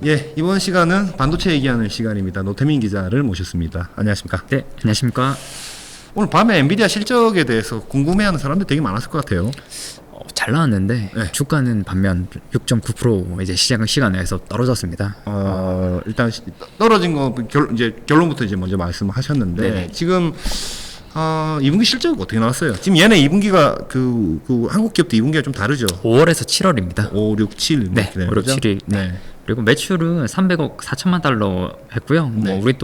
예, 이번 시간은 반도체 얘기하는 시간입니다. 노태민 기자를 모셨습니다. 안녕하십니까? 네, 안녕하십니까? 오늘 밤에 엔비디아 실적에 대해서 궁금해하는 사람들 되게 많았을 것 같아요. 잘 나왔는데 네. 주가는 반면 6.9% 이제 시간에서 떨어졌습니다. 일단 떨어진 거 이제 결론부터 이제 먼저 말씀하셨는데 네네. 지금 2분기 실적 어떻게 나왔어요? 지금 얘네 2분기가 그 한국 기업도 2분기가 좀 다르죠. 5월에서 7월입니다. 5, 6, 7 네, 이렇게 되는 5, 6, 거죠? 7일. 네. 그리고 매출은 300억 4천만 달러 했고요. 네. 뭐 우리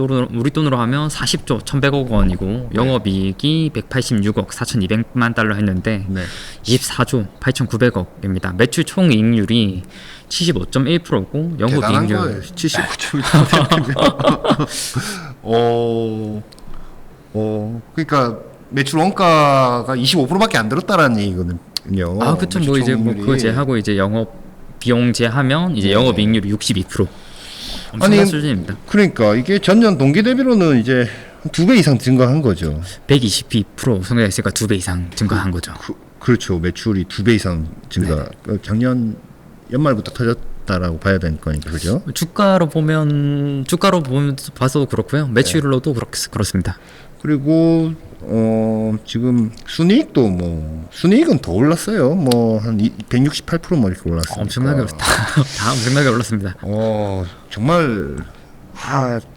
돈으로 하면 40조 1,100억 원이고 영업이익이 186억 4,200만 달러 했는데 네. 24조 8,900억입니다. 매출 총이익률이 75.1%고 대단한 영업이익률 거예요. 75점. 그러니까 매출 원가가 25%밖에 안 들었다라는 얘기거든요. 아, 그쵸. 뭐 이제 뭐 그거 제하고 이제 영업 비용 제하면 이제 네. 영업이익률이 62%. 엄청난 아니, 수준입니다. 그러니까 이게 전년 동기 대비로는 이제 2배 이상 증가한 거죠. 122% 성장했으니까 2배 이상 증가한 거죠. 그렇죠. 매출이 2배 이상 증가. 작년 연말부터 터졌다라고 봐야 되는 거니까, 그죠? 주가로 보면 봐서도 그렇고요. 매출로도 그렇습니다. 그리고 지금 순이익은 더 올랐어요. 뭐 한 168% 이렇게 올랐어요. 엄청나게 올랐다. 다 엄청나게 올랐습니다. 정말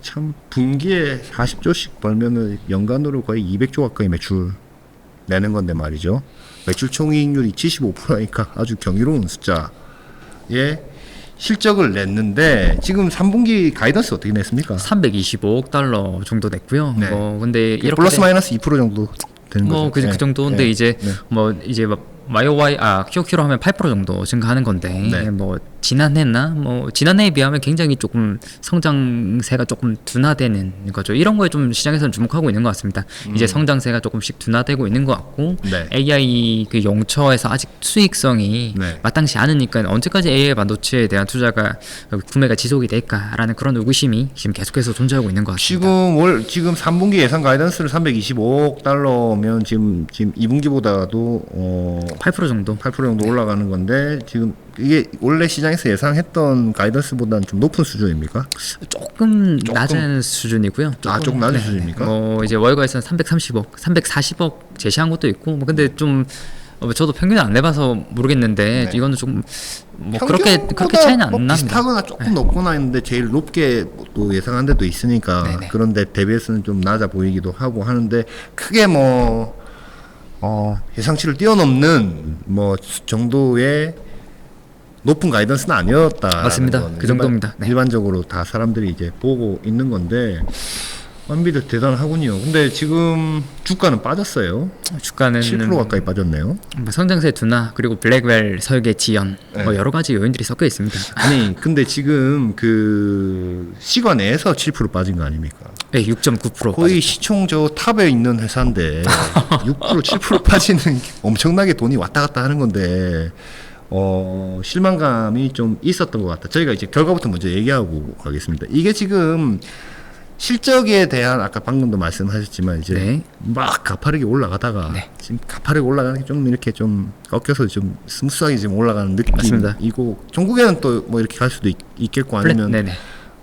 참 분기에 40조씩 벌면은 연간으로 거의 200조 가까이 매출 내는 건데 말이죠. 매출 총이익률이 75%니까 아주 경이로운 숫자의 실적을 냈는데 지금 3분기 가이던스 어떻게 냈습니까? 325억 달러 정도 냈고요. 네. 근데 이렇게 플러스 마이너스 2% 정도 되는 거죠. 그 정도인데 네. 이제 네. 뭐 이제 QOQ로 하면 8% 정도 증가하는 건데 네. 뭐 지난해에 비하면 굉장히 조금 성장세가 조금 둔화되는 거죠. 이런 거에 좀 시장에서는 주목하고 있는 것 같습니다. 이제 성장세가 조금씩 둔화되고 있는 것 같고 네. AI 그 용처에서 아직 수익성이 네. 마땅치 않으니까 언제까지 AI 반도체에 대한 투자가 구매가 지속이 될까라는 그런 의구심이 지금 계속해서 존재하고 있는 것 같습니다. 지금 3분기 예상 가이던스를 325억 달러면 지금 2분기보다도 8% 정도. 8% 정도 올라가는 건데 지금 이게 원래 시장에서 예상했던 가이던스보다는 좀 높은 수준입니까? 조금 낮은 수준이고요. 조금 낮은 수준입니까? 뭐 이제 월가에서는 330억, 340억 제시한 것도 있고, 뭐 근데 좀 저도 평균을 안 내봐서 모르겠는데 네. 이거는 좀 뭐 그렇게 차이는 안 납니다. 비슷하거나 조금 높거나 했는데 제일 높게 또 예상한 데도 있으니까 네네. 그런데 대비해서는 좀 낮아 보이기도 하고 하는데 크게 예상치를 뛰어넘는 뭐 정도의 높은 가이던스는 아니었다. 맞습니다. 그 정도입니다. 네. 일반적으로 다 사람들이 이제 보고 있는 건데 완비도 대단하군요. 근데 지금 주가는 빠졌어요. 주가는 7% 가까이 빠졌네요. 뭐 성장세 둔화 그리고 블랙웰 설계 지연 네. 뭐 여러 가지 요인들이 섞여 있습니다. 아니 근데 지금 그 시간에서 7% 빠진 거 아닙니까? 네, 6.9% 거의 빠졌죠. 시총 저 탑에 있는 회사인데 6% 7% 빠지는 게 엄청나게 돈이 왔다 갔다 하는 건데 실망감이 좀 있었던 것 같다. 저희가 이제 결과부터 먼저 얘기하고 가겠습니다. 이게 지금 실적에 대한 아까 방금도 말씀하셨지만 이제 네. 막 가파르게 올라가다가 네. 지금 가파르게 올라가는 게 좀 이렇게 좀 꺾여서 좀 스무스하게 지금 올라가는 맞습니다. 느낌이고 종국에는 또 뭐 이렇게 갈 수도 있겠고 아니면 네네.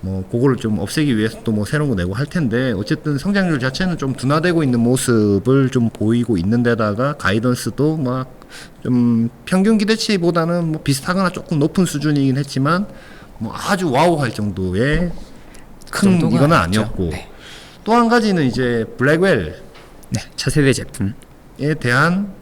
뭐 그거를 좀 없애기 위해서 또 뭐 새로운 거 내고 할 텐데 어쨌든 성장률 자체는 좀 둔화되고 있는 모습을 좀 보이고 있는 데다가 가이던스도 막 좀 평균 기대치보다는 뭐 비슷하거나 조금 높은 수준이긴 했지만 뭐 아주 와우할 정도의 큰 정도가 이거는 아니죠. 아니었고 네. 또 한 가지는 이제 블랙웰에 네, 차세대 제품. 대한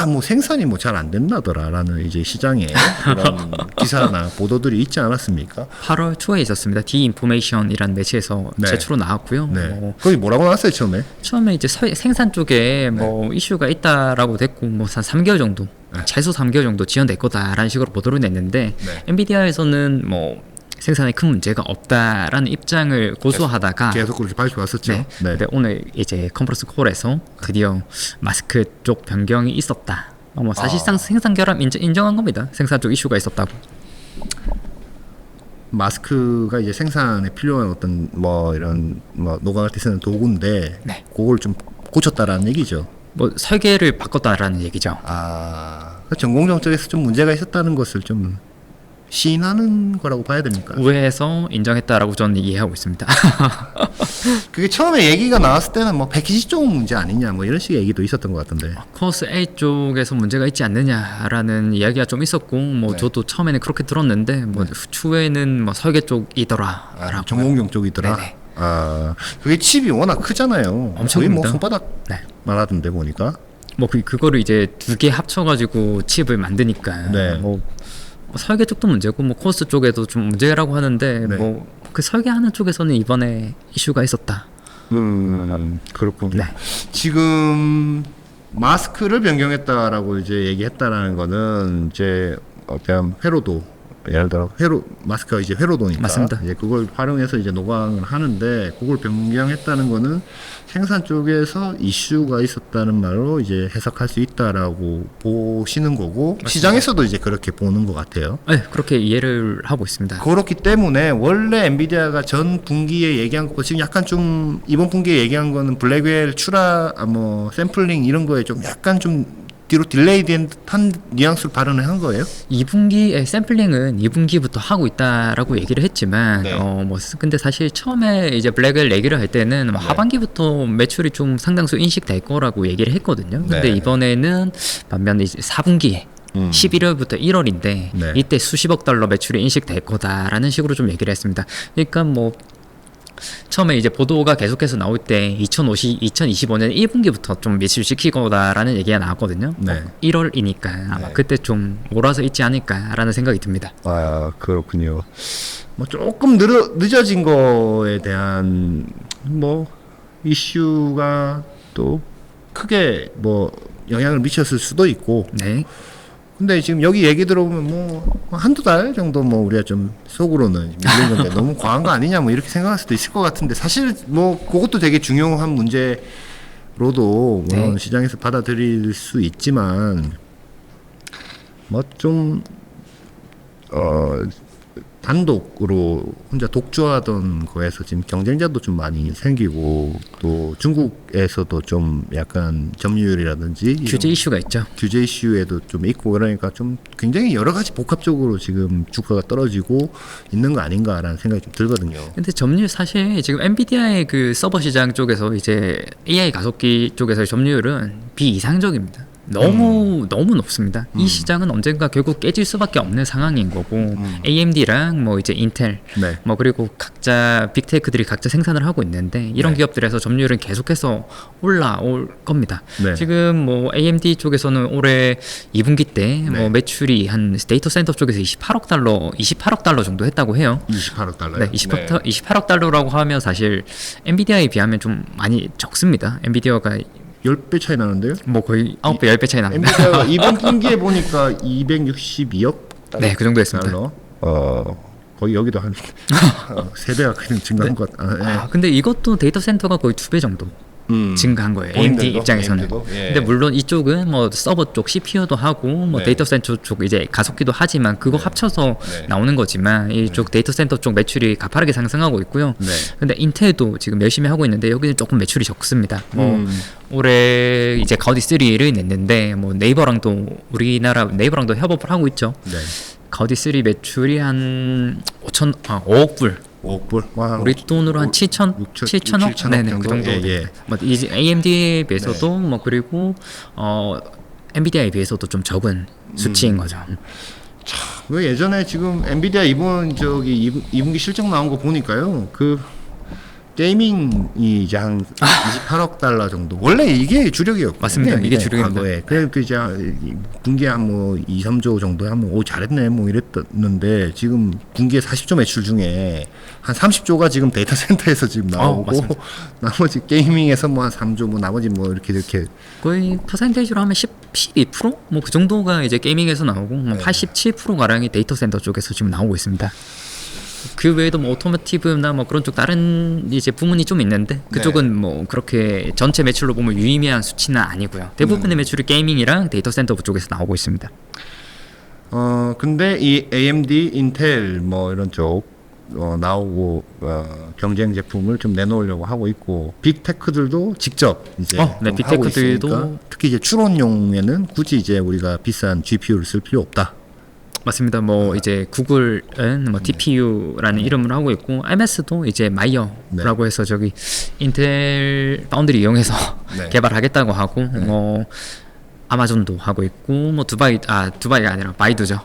뭐 생산이 뭐 잘 안 된다더라라는 이제 시장에 그런 기사나 보도들이 있지 않았습니까? 8월 초에 있었습니다. 디인포메이션이라는 매체에서 네. 제초로 나왔고요. 네. 거기 뭐라고 나왔어요 처음에? 처음에 이제 생산 쪽에 뭐 이슈가 있다라고 됐고 뭐 한 3개월 정도 네. 최소 3개월 정도 지연될 거다라는 식으로 보도를 냈는데 네. 엔비디아에서는 뭐 생산에 큰 문제가 없다라는 입장을 고수하다가 계속 그렇게 밝혀왔었죠. 네. 근데 오늘 이제 컨퍼런스 콜에서 드디어 마스크 쪽 변경이 있었다. 뭐 사실상 생산 결함 인정한 겁니다. 생산 쪽 이슈가 있었다고. 마스크가 이제 생산에 필요한 어떤 뭐 이런 뭐 노광할 때 쓰는 도구인데 네. 그걸 좀 고쳤다라는 얘기죠. 뭐 설계를 바꿨다라는 얘기죠. 전공정 쪽에서 좀 문제가 있었다는 것을 좀 시인하는 거라고 봐야 됩니까? 우회해서 인정했다라고 저는 이해하고 있습니다. 그게 처음에 얘기가 나왔을 때는 뭐 패키지 쪽 문제 아니냐 뭐 이런 식의 얘기도 있었던 것 같은데. 코어스 A 쪽에서 문제가 있지 않느냐라는 이야기가 좀 있었고 뭐 네. 저도 처음에는 그렇게 들었는데 뭐 추후에는 뭐 설계 쪽이더라. 아, 전공용 쪽이더라. 네네. 아, 그게 칩이 워낙 크잖아요. 엄청 거의 뭐 큽니다. 손바닥만 네. 하던데 보니까. 뭐 그거를 이제 두 개 합쳐가지고 칩을 만드니까 네. 뭐 설계 쪽도 문제고 뭐 코스 쪽에도 좀 문제라고 하는데 네. 뭐 그 설계하는 쪽에서는 이번에 이슈가 있었다. 그렇군요. 네. 지금 마스크를 변경했다라고 이제 얘기했다라는 거는 이제 어떤 회로도 예를 들어 마스크가 이제 회로도니까 맞습니다. 이제 그걸 활용해서 이제 노광을 하는데 그걸 변경했다는 거는 생산 쪽에서 이슈가 있었다는 말로 이제 해석할 수 있다라고 보시는 거고 맞습니다. 시장에서도 이제 그렇게 보는 것 같아요. 네, 그렇게 이해를 하고 있습니다. 그렇기 때문에 원래 엔비디아가 전 분기에 얘기한 거 지금 약간 좀 이번 분기에 얘기한 거는 블랙웰 뭐 샘플링 이런 거에 좀 약간 좀 뒤로 딜레이된 듯한 뉘앙스로 발언을 한 거예요? 2분기의 샘플링은 2분기부터 하고 있다라고 얘기를 했지만 네. 근데 사실 처음에 이제 블랙을 얘기를 할 때는 뭐 네. 하반기부터 매출이 좀 상당수 인식될 거라고 얘기를 했거든요. 근데 네. 이번에는 반면에 이제 4분기에 11월부터 1월인데 네. 이때 수십억 달러 매출이 인식될 거다라는 식으로 좀 얘기를 했습니다. 그러니까 뭐 처음에 이제 보도가 계속해서 나올 때 2025년 1분기부터 좀 매출시킬 거다라는 얘기가 나왔거든요. 네. 1월이니까 아마 네. 그때 좀 몰아서 있지 않을까라는 생각이 듭니다. 아 그렇군요. 뭐 조금 늦어진 거에 대한 뭐 이슈가 또 크게 뭐 영향을 미쳤을 수도 있고. 네. 근데 지금 여기 얘기 들어보면 뭐 한두 달 정도 뭐 우리가 좀 속으로는 밀린 건데 너무 과한 거 아니냐 뭐 이렇게 생각할 수도 있을 것 같은데 사실 뭐 그것도 되게 중요한 문제로도 물론 네. 시장에서 받아들일 수 있지만 뭐 좀 단독으로 혼자 독주하던 거에서 지금 경쟁자도 좀 많이 생기고 또 중국에서도 좀 약간 점유율이라든지 이런 규제 이슈가 있죠. 규제 이슈에도 좀 있고 그러니까 좀 굉장히 여러 가지 복합적으로 지금 주가가 떨어지고 있는 거 아닌가라는 생각이 좀 들거든요. 근데 점유율 사실 지금 엔비디아의 그 서버 시장 쪽에서 이제 AI 가속기 쪽에서의 점유율은 비이상적입니다. 너무 높습니다. 이 시장은 언젠가 결국 깨질 수밖에 없는 상황인 거고 AMD랑 뭐 이제 인텔 네. 뭐 그리고 각자 빅테크들이 각자 생산을 하고 있는데 이런 네. 기업들에서 점유율은 계속해서 올라올 겁니다. 네. 지금 뭐 AMD 쪽에서는 올해 2분기 때 뭐 네. 매출이 한 데이터 센터 쪽에서 28억 달러 정도 했다고 해요. 28억 달러요? 네, 28억 달러라고 하면 사실 엔비디아에 비하면 좀 많이 적습니다. 엔비디아가 10배 차이 나는데요? 뭐 거의 9배, 10배 차이 납니다. 엔비디아가 이번 분기에 보니까 262억 네, 그 정도 했습니다. 달러. 거의 여기도 한 3배가 그냥 증가한 것 같아. 아, 근데 이것도 데이터 센터가 거의 2배 정도 증가한 거예요. AMD 본인들도? 입장에서는. AMD 도? 예. 근데 물론 이쪽은 뭐 서버 쪽 CPU도 하고 뭐 네. 데이터 센터 쪽 이제 가속기도 하지만 그거 합쳐서 네. 나오는 거지만 이쪽 데이터 센터 쪽 매출이 가파르게 상승하고 있고요. 네. 근데 인텔도 지금 열심히 하고 있는데 여기는 조금 매출이 적습니다. 뭐 올해 이제 가우디 3를 냈는데 뭐 우리나라 네이버랑도 협업을 하고 있죠. 네. 가우디 3 매출이 한 5억 불. 5억 불. 와, 우리 돈으로 한 7천억? 7천억 네네, 정도? 그 정도. 예, 예. 뭐 이제 AMD에 비해서도 뭐 그리고 엔비디아에 비해서도 좀 적은 수치인 거죠. 왜 예전에 지금 엔비디아 이번 2분기 실적 나온 거 보니까요. 그 게이밍이 이제 한 28억 달러 정도. 원래 이게 주력이었거든요. 맞습니다. 이게 주력입니다. 과거에. 그래 그 이제 분기에 한 뭐 2, 3조 정도 하면 오 잘했네 뭐 이랬는데 지금 분기에 40조 매출 중에 한 30조가 지금 데이터 센터에서 지금 나오고 맞습니다. 나머지 게이밍에서 뭐 한 3조 뭐 나머지 뭐 이렇게 거의 퍼센테이지로 하면 12%? 뭐 그 정도가 이제 게이밍에서 나오고 뭐 87% 가량이 데이터 센터 쪽에서 지금 나오고 있습니다. 그 외에도 뭐 오토모티브나 뭐 그런 쪽 다른 이제 부문이 좀 있는데 그쪽은 뭐 그렇게 전체 매출로 보면 유의미한 수치는 아니고요. 대부분의 매출이 게이밍이랑 데이터 센터 쪽에서 나오고 있습니다. 근데 이 AMD, 인텔 뭐 이런 쪽 나오고 경쟁 제품을 좀 내놓으려고 하고 있고 빅테크들도 직접 이제 네, 좀 빅테크들도 하고 있으니까 특히 이제 추론용에는 굳이 이제 우리가 비싼 GPU를 쓸 필요 없다. 맞습니다. 뭐 이제 구글은 뭐 TPU라는 이름을 하고 있고 MS도 이제 마이어라고 해서 저기 인텔 파운드리 이용해서 네. 개발하겠다고 하고 뭐 아마존도 하고 있고 뭐 두바이가 아니라 바이두죠.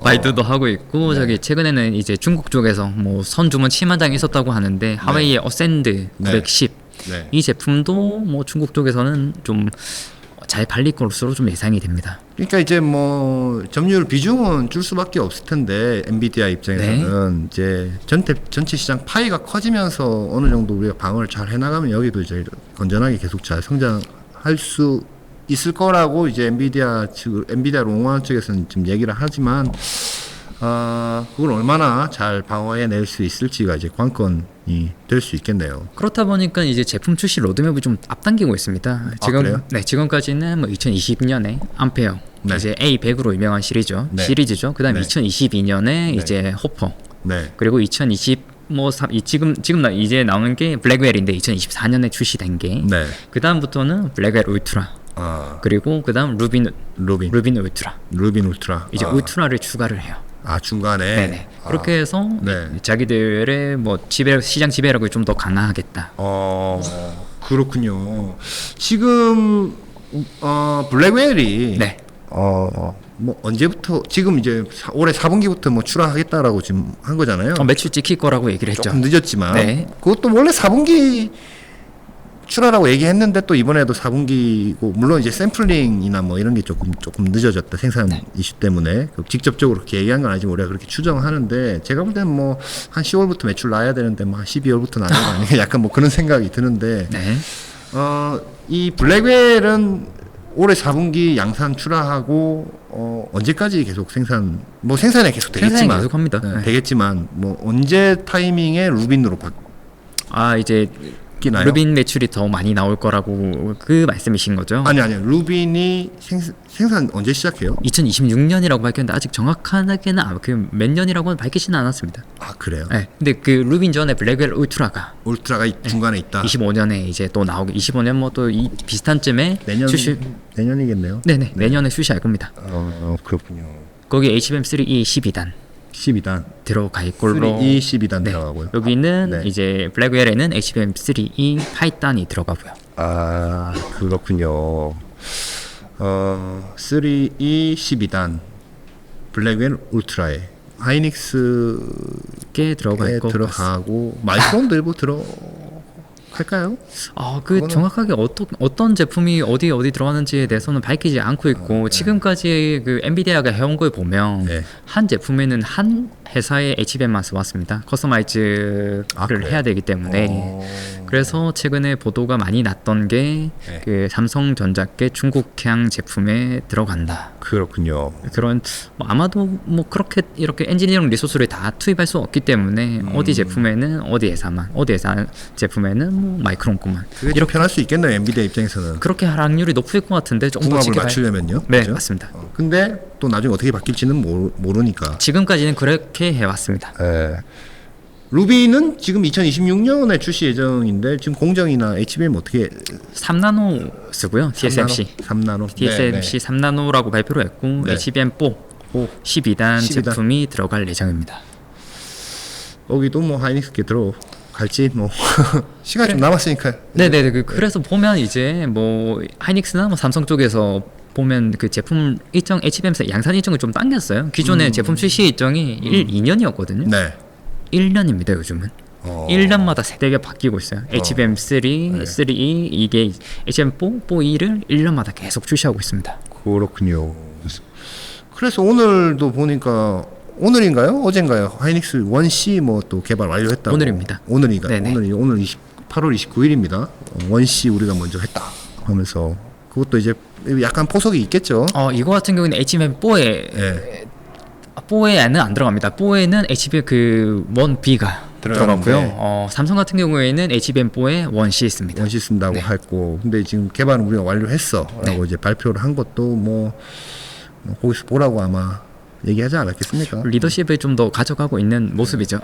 바이두도 하고 있고 저기 최근에는 이제 중국 쪽에서 뭐 선주문 7만 장이 있었다고 하는데 하웨이의 어센드 910 네. 이 제품도 뭐 중국 쪽에서는 좀 잘 팔릴 것으로 좀 예상이 됩니다. 그러니까 이제 뭐 점유율 비중은 줄 수밖에 없을 텐데 엔비디아 입장에서는 이제 전체 시장 파이가 커지면서 어느 정도 우리가 방어를 잘 해나가면 여기도 이제 건전하게 계속 잘 성장할 수 있을 거라고 이제 엔비디아 롱원 측에서는 지금 얘기를 하지만 그걸 얼마나 잘 방어해낼 수 있을지가 이제 관건이 될 수 있겠네요. 그렇다 보니까 이제 제품 출시 로드맵을 좀 앞당기고 있습니다. 그래요? 네, 지금까지는 뭐 2020년에 암페어 네. 이제 A100으로 유명한 시리즈죠. 그다음에 네. 2022년에 이제 호퍼 네. 그리고 2020 지금 이제 나오는 게 블랙웰인데 2024년에 출시된 게 네. 그다음부터는 블랙웰 울트라 그리고 그다음 루빈 울트라 루빈 울트라 이제 울트라를 추가를 해요. 중간에 네네. 그렇게 해서 네. 자기들의 뭐 시장 지배력을 좀 더 강화하겠다. 그렇군요. 지금 블랙웰이 네. 뭐 언제부터 지금 이제 올해 4분기부터 뭐 출하하겠다라고 지금 한 거잖아요. 매출 찍힐 거라고 얘기를 했죠. 조금 늦었지만 네. 그것도 원래 4분기 출하라고 얘기했는데 또 이번에도 4분기고 물론 이제 샘플링이나 뭐 이런 게 조금 늦어졌다 생산 이슈 때문에 직접적으로 그렇게 얘기한 건 아니지만 우리가 그렇게 추정하는데 제가 볼 때는 뭐 한 10월부터 매출 나야 되는데 뭐 한 12월부터 나는 거 아닌가 약간 뭐 그런 생각이 드는데 네. 이 블랙웰은 올해 4분기 양산 출하하고 언제까지 계속 생산에 계속 되겠지만 계속합니다. 네. 되겠지만 뭐 언제 타이밍에 루빈으로 이제 바뀌나요? 루빈 매출이 더 많이 나올 거라고 그 말씀이신 거죠? 아니요. 루빈이 생산 언제 시작해요? 2026년이라고 밝혔는데 아직 정확하게는 몇 년이라고는 밝히지는 않았습니다. 그래요? 네. 근데 그 루빈 전에 블랙웰 울트라가 울트라가 중간에 있다. 25년에 이제 또 나오게 25년 뭐 또 이 비슷한 쯤에 내년이겠네요. 네네. 내년에 출시할 겁니다. 그렇군요. 거기 HBM3E 12단 12단 들어갈 걸로 3E 12단 네. 들어가고요. 여기는 네. 이제 블랙웰에는 HBM3E 8단이 들어가고요. 그렇군요. 3E 12단 블랙웰 울트라에 하이닉스께 들어갈 거 들어가고 마이크론도 일부 할까요? 그 정확하게 어떤 제품이 어디 들어가는지에 대해서는 밝히지 않고 있고 지금까지 그 엔비디아가 해온 걸 보면 네. 한 제품에는 한 회사의 HBM만 써왔습니다. 커스터마이즈를 해야 되기 때문에 그래서 최근에 보도가 많이 났던 게 그 삼성전자께 중국향 제품에 들어간다. 그렇군요. 그런 아마도 뭐 그렇게 이렇게 엔지니어링 리소스를 다 투입할 수 없기 때문에 어디 제품에는 어디 회사 제품에는 뭐 마이크론 것만 그게 이렇게 편할 수 있겠네요. 엔비디아 입장에서는 그렇게 할 확률이 높을 것 같은데 조금 더 궁합을 맞추려면요. 네, 그죠? 맞습니다. 근데 또 나중에 어떻게 바뀔지는 모르니까. 지금까지는 그렇게 해왔습니다. 루비는 지금 2026년에 출시 예정인데 지금 공정이나 HBM 어떻게 3나노 쓰고요. TSMC 3나노 TSMC 3나노라고 발표를 했고 네. HBM4 12단 12단. 제품이 들어갈 예정입니다. 여기도 뭐 하이닉스께 들어갈지 뭐 시간이 좀 남았으니까. 네네. 그래서 보면 이제 뭐 하이닉스나 뭐 삼성 쪽에서 보면 그 제품 일정 HBM 양산 일정을 좀 당겼어요. 기존에 제품 출시 일정이 2년이었거든요. 네. 1년입니다 요즘은. 1년마다 세대가 바뀌고 있어요. HBM3, 3E 이게 HBM4, 4E를 1년마다 계속 출시하고 있습니다. 그렇군요. 그래서 오늘도 보니까 오늘인가요? 어젠가요? 하이닉스 1C 뭐 또 개발 완료했다고. 오늘입니다. 오늘이가 네네. 오늘 8월 29일입니다. 1C 우리가 먼저 했다 하면서 그것도 이제 약간 포석이 있겠죠. 이거 같은 경우는 HBM4에 4에는 안 들어갑니다. 4에는 HBM 그 1B가 들어갔고요. 삼성 같은 경우에는 HBM4에 1C 있습니다. 1C 쓴다고 했고 근데 지금 개발은 우리가 완료했어라고 이제 발표를 한 것도 뭐 거기서 보라고 아마 얘기하지 않았겠습니까? 리더십을 좀 더 가져가고 있는 모습이죠.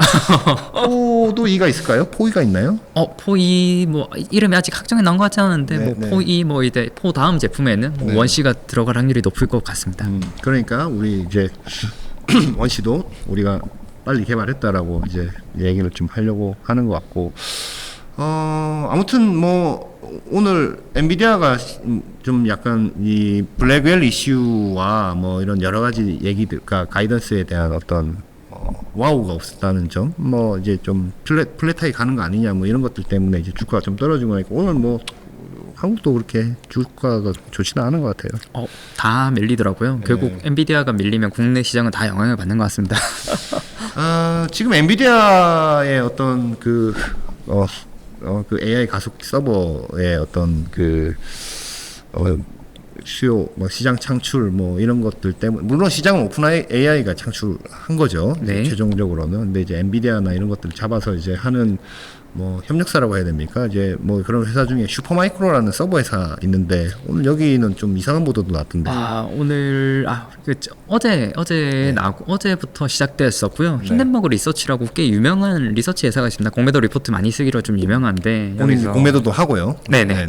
포도 2가 있을까요? 포 2가 있나요? 포2 뭐 이름이 아직 확정이 나온 것 같지 않은데 네, 뭐 포2 뭐 이제 포 다음 제품에는 뭐 네. 원C가 들어갈 확률이 높을 것 같습니다. 그러니까 우리 이제 원씨도 우리가 빨리 개발했다라고 이제 얘기를 좀 하려고 하는 것 같고, 아무튼 뭐 오늘 엔비디아가 좀 약간 이 블랙웰 이슈와 뭐 이런 여러 가지 얘기들, 그러니까 가이던스에 대한 어떤 와우가 없었다는 점, 뭐 이제 좀 플랫하게 가는 거 아니냐, 뭐 이런 것들 때문에 이제 주가가 좀 떨어진 거니까 오늘 뭐 한국도 그렇게 주가가 좋지는 않은 것 같아요. 다 밀리더라고요. 결국 엔비디아가 밀리면 국내 시장은 다 영향을 받는 것 같습니다. 지금 엔비디아의 어떤 그 AI 가속 서버의 어떤 수요, 뭐 시장 창출, 뭐 이런 것들 때문에, 물론 시장은 오픈 AI가 창출한 거죠. 네. 최종적으로는. 근데 이제 엔비디아나 이런 것들 잡아서 이제 하는 뭐 협력사라고 해야 됩니까? 이제 뭐 그런 회사 중에 슈퍼마이크로라는 서버 회사 있는데 오늘 여기는 좀 이상한 보도도 났던데. 오늘 어제 나고 어제부터 시작됐었고요. 힌덴버그 리서치라고 꽤 유명한 리서치 회사가 있습니다. 공매도 리포트 많이 쓰기로 좀 유명한데 여기서 공매도도 하고요. 네네.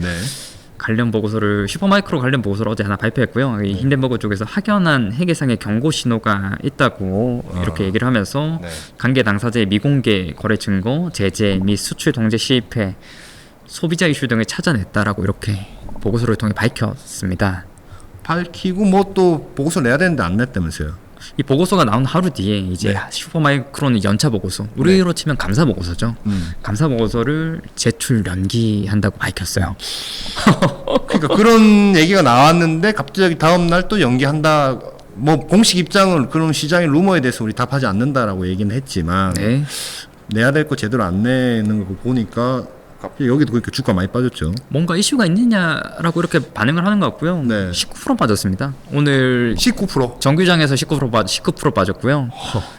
관련 보고서를 슈퍼마이크로 관련 보고서를 어제 하나 발표했고요. 이 힌덴버그 쪽에서 확연한 해계상의 경고 신호가 있다고 이렇게 얘기를 하면서 관계 당사자의 미공개 거래 증거, 제재 및 수출 통제 실패, 소비자 이슈 등을 찾아냈다라고 이렇게 보고서를 통해 밝혔습니다. 밝히고 뭐 또 보고서 내야 되는데 안 냈다면서요. 이 보고서가 나온 하루 뒤에 이제 슈퍼마이크로는 연차 보고서, 우리로 치면 감사 보고서죠. 감사 보고서를 제출 연기한다고 밝혔어요. 그러니까 그런 얘기가 나왔는데 갑자기 다음 날 또 연기한다. 뭐 공식 입장은 그런 시장의 루머에 대해서 우리 답하지 않는다라고 얘기는 했지만 네. 내야 될 거 제대로 안 내는 거 보니까 갑자기 여기도 그렇게 주가 많이 빠졌죠. 뭔가 이슈가 있느냐라고 이렇게 반응을 하는 것 같고요. 네. 19% 빠졌습니다. 오늘 19%. 정규장에서 19% 빠졌고요.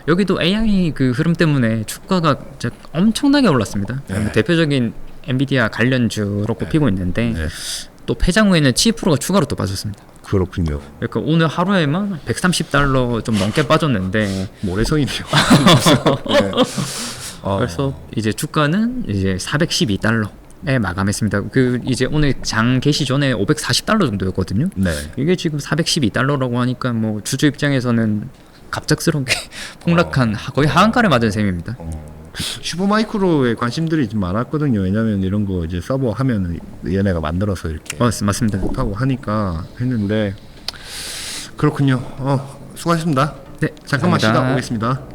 여기도 AI 그 흐름 때문에 주가가 진짜 엄청나게 올랐습니다. 대표적인 엔비디아 관련주로 꼽히고 있는데 또 폐장 후에는 7%가 추가로 또 빠졌습니다. 그렇군요. 그러니까 오늘 하루에만 $130 좀 넘게 빠졌는데 모래성이네요. 그래서 이제 주가는 이제 $412에 마감했습니다. 그 이제 오늘 장 개시 전에 $540 정도였거든요. 네. 이게 지금 $412라고 하니까 뭐 주주 입장에서는 갑작스럽게 폭락한 거의 하한가를 맞은 셈입니다. 슈퍼마이크로에 관심들이 좀 많았거든요. 왜냐면 이런 거 이제 서버 하면 얘네가 만들어서 이렇게 맞습니다. 하고 하니까 했는데 그렇군요. 수고하셨습니다. 네, 잠깐만 감사합니다. 쉬다 오겠습니다.